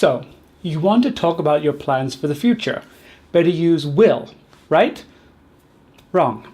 So, you want to talk about your plans for the future. Better use will, right? Wrong.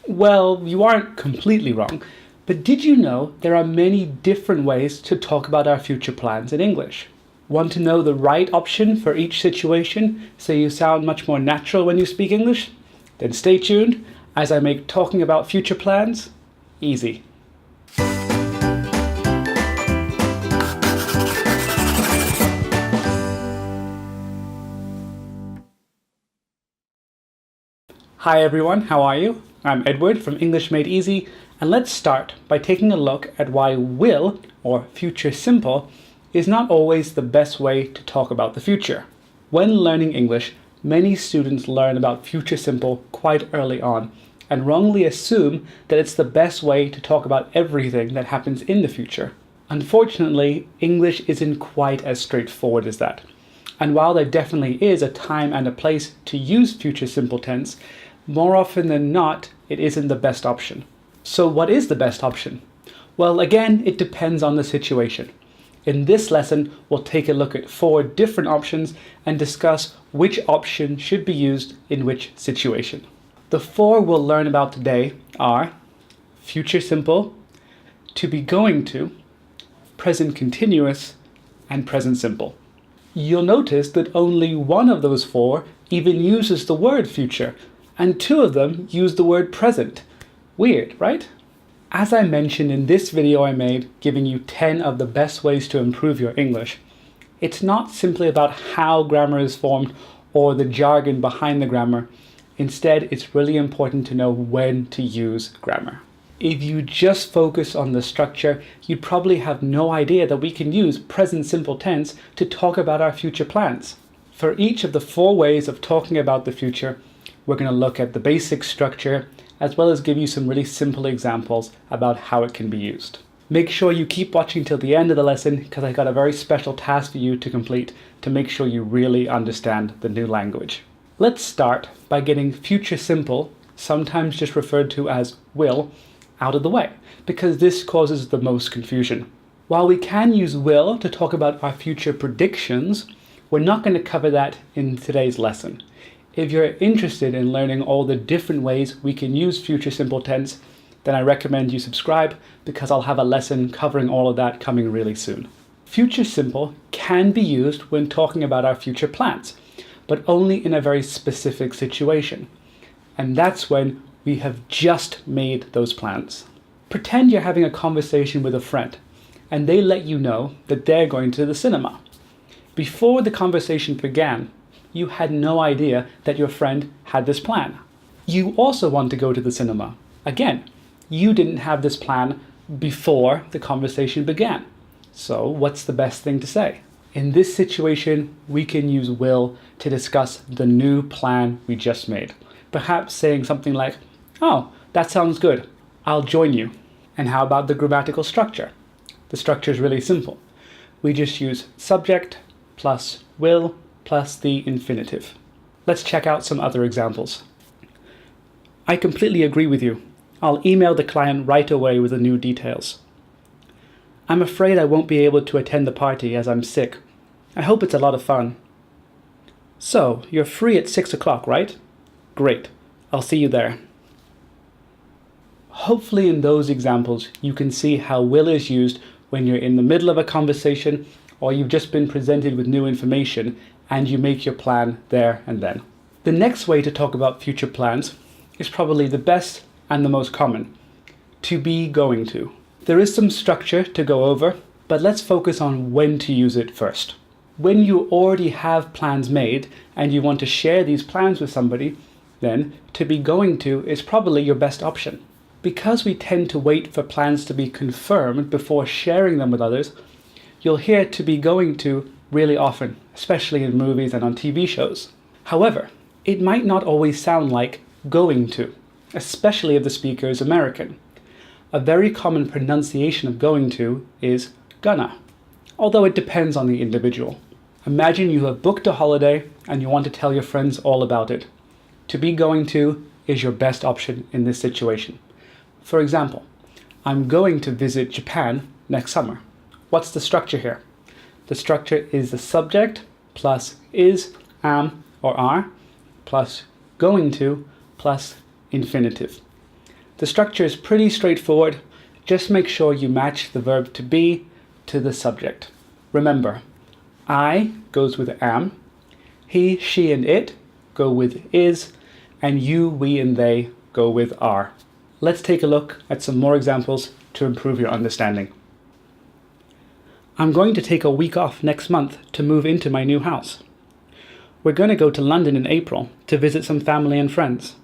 Well, you aren't completely wrong, but did you know there are many different ways to talk about our future plans in English? Want to know the right option for each situation so you sound much more natural when you speak English? Then stay tuned as I make talking about future plans easy. Hi everyone, how are you? I'm Edward from English Made Easy, and let's start by taking a look at why will, or future simple, is not always the best way to talk about the future. When learning English, many students learn about future simple quite early on and wrongly assume that it's the best way to talk about everything that happens in the future. Unfortunately, English isn't quite as straightforward as that. And while there definitely is a time and a place to use future simple tense, more often than not, it isn't the best option. So what is the best option? Well, again, it depends on the situation. In this lesson, we'll take a look at 4 different options and discuss which option should be used in which situation. The 4 we'll learn about today are future simple, to be going to, present continuous, and present simple. You'll notice that only one of those 4 even uses the word future, and 2 of them use the word present. Weird, right? As I mentioned in this video I made giving you 10 of the best ways to improve your English, it's not simply about how grammar is formed or the jargon behind the grammar. Instead, it's really important to know when to use grammar. If you just focus on the structure, you'd probably have no idea that we can use present simple tense to talk about our future plans. For each of the 4 ways of talking about the future, we're going to look at the basic structure, as well as give you some really simple examples about how it can be used. Make sure you keep watching till the end of the lesson, because I got a very special task for you to complete to make sure you really understand the new language. Let's start by getting future simple, sometimes just referred to as will, out of the way, because this causes the most confusion. While we can use will to talk about our future predictions, we're not going to cover that in today's lesson. If you're interested in learning all the different ways we can use future simple tense, then I recommend you subscribe, because I'll have a lesson covering all of that coming really soon. Future simple can be used when talking about our future plans, but only in a very specific situation. And that's when we have just made those plans. Pretend you're having a conversation with a friend, and they let you know that they're going to the cinema. Before the conversation began, you had no idea that your friend had this plan. You also want to go to the cinema. Again, you didn't have this plan before the conversation began. So what's the best thing to say? In this situation, we can use will to discuss the new plan we just made. Perhaps saying something like, "Oh, that sounds good. I'll join you." And how about the grammatical structure? The structure is really simple. We just use subject plus will plus the infinitive. Let's check out some other examples. I completely agree with you. I'll email the client right away with the new details. I'm afraid I won't be able to attend the party as I'm sick. I hope it's a lot of fun. So, you're free at 6 o'clock, right? Great. I'll see you there. Hopefully in those examples you can see how will is used when you're in the middle of a conversation or you've just been presented with new information and you make your plan there and then. The next way to talk about future plans is probably the best and the most common. To be going to. There is some structure to go over, but let's focus on when to use it first. When you already have plans made and you want to share these plans with somebody, then to be going to is probably your best option. Because we tend to wait for plans to be confirmed before sharing them with others, you'll hear to be going to really often, especially in movies and on TV shows. However, it might not always sound like going to, especially if the speaker is American. A very common pronunciation of going to is gonna, although it depends on the individual. Imagine you have booked a holiday and you want to tell your friends all about it. To be going to is your best option in this situation. For example, I'm going to visit Japan next summer. What's the structure here? the structure is the subject plus is, am, or are, plus going to, plus infinitive. The structure is pretty straightforward. Just make sure you match the verb to be to the subject. Remember, I goes with am, he, she, and it go with is, and you, we, and they go with are. Let's take a look at some more examples to improve your understanding. I'm going to take a week off next month to move into my new house. We're going to go to London in April to visit some family and friends.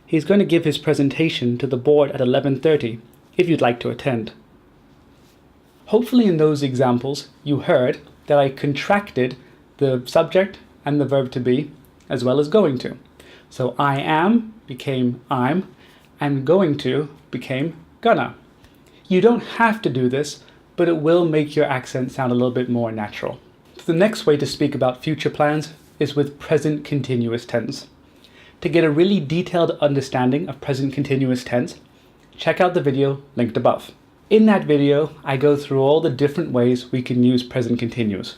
He's going to give his presentation to the board at 11:30 if you'd like to attend. Hopefully in those examples you heard that I contracted the subject and the verb to be as well as going to. So I am became I'm and going to became gonna. You don't have to do this, but it will make your accent sound a little bit more natural. The next way to speak about future plans is with present continuous tense. To get a really detailed understanding of present continuous tense, check out the video linked above. In that video, I go through all the different ways we can use present continuous.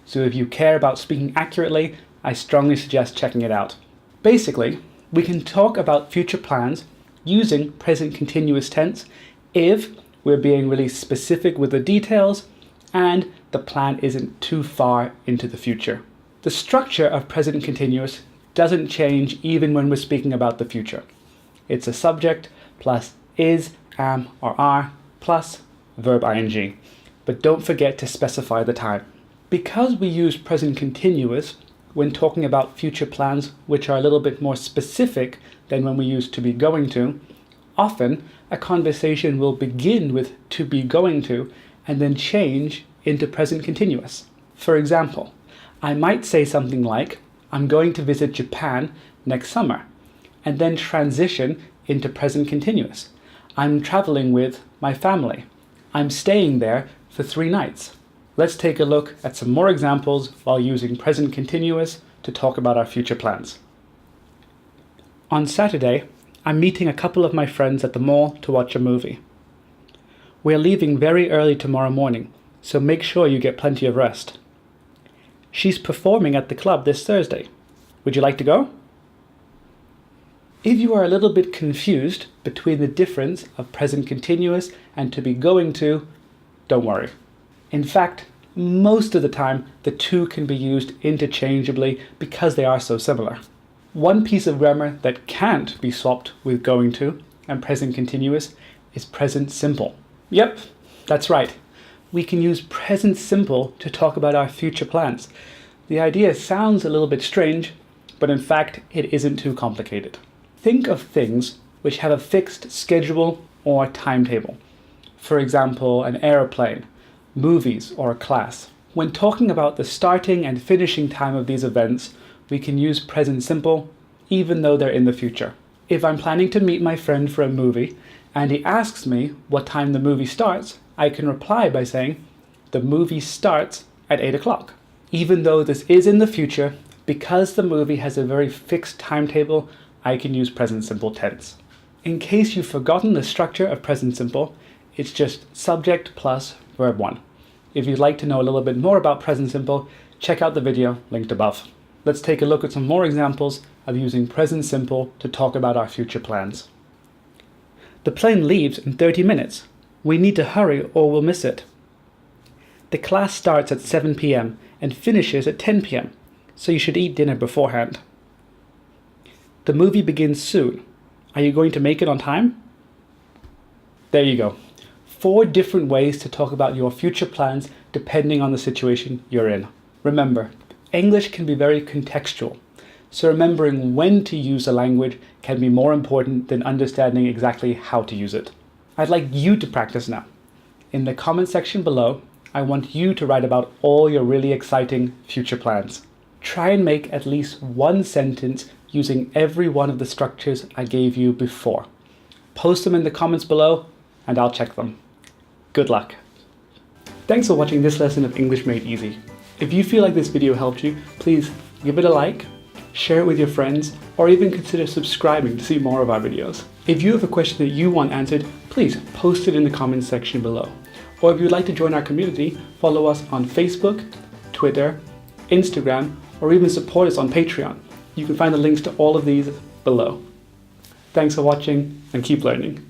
So if you care about speaking accurately, I strongly suggest checking it out. Basically, we can talk about future plans using present continuous tense if we're being really specific with the details and the plan isn't too far into the future. The structure of present continuous doesn't change even when we're speaking about the future. It's a subject plus is, am, or are plus verb ing. But don't forget to specify the time. Because we use present continuous when talking about future plans which are a little bit more specific than when we use to be going to, often a conversation will begin with to be going to and then change into present continuous. For example, I might say something like, I'm going to visit Japan next summer, and then transition into present continuous. I'm traveling with my family. I'm staying there for 3 nights. Let's take a look at some more examples while using present continuous to talk about our future plans. On Saturday, I'm meeting a couple of my friends at the mall to watch a movie. We're leaving very early tomorrow morning, so make sure you get plenty of rest. She's performing at the club this Thursday. Would you like to go? If you are a little bit confused between the difference of present continuous and to be going to, don't worry. In fact, most of the time, the two can be used interchangeably because they are so similar. One piece of grammar that can't be swapped with going to and present continuous is present simple. Yep, that's right. We can use present simple to talk about our future plans. The idea sounds a little bit strange, but in fact, it isn't too complicated. Think of things which have a fixed schedule or timetable. For example, an airplane, movies, or a class. When talking about the starting and finishing time of these events, we can use present simple even though they're in the future. If I'm planning to meet my friend for a movie and he asks me what time the movie starts, I can reply by saying, the movie starts at 8 o'clock. Even though this is in the future, because the movie has a very fixed timetable, I can use present simple tense. In case you've forgotten the structure of present simple, it's just subject plus verb 1. If you'd like to know a little bit more about present simple, check out the video linked above. Let's take a look at some more examples of using present simple to talk about our future plans. The plane leaves in 30 minutes. We need to hurry or we'll miss it. The class starts at 7 p.m. and finishes at 10 p.m., so you should eat dinner beforehand. The movie begins soon. Are you going to make it on time? There you go. 4 different ways to talk about your future plans depending on the situation you're in. Remember, English can be very contextual, so remembering when to use a language can be more important than understanding exactly how to use it. I'd like you to practice now. In the comment section below, I want you to write about all your really exciting future plans. Try and make at least one sentence using every one of the structures I gave you before. Post them in the comments below and I'll check them. Good luck. Thanks for watching this lesson of English Made Easy. If you feel like this video helped you, please give it a like, share it with your friends, or even consider subscribing to see more of our videos. If you have a question that you want answered, please post it in the comments section below. Or if you'd like to join our community, follow us on Facebook, Twitter, Instagram, or even support us on Patreon. You can find the links to all of these below. Thanks for watching and keep learning.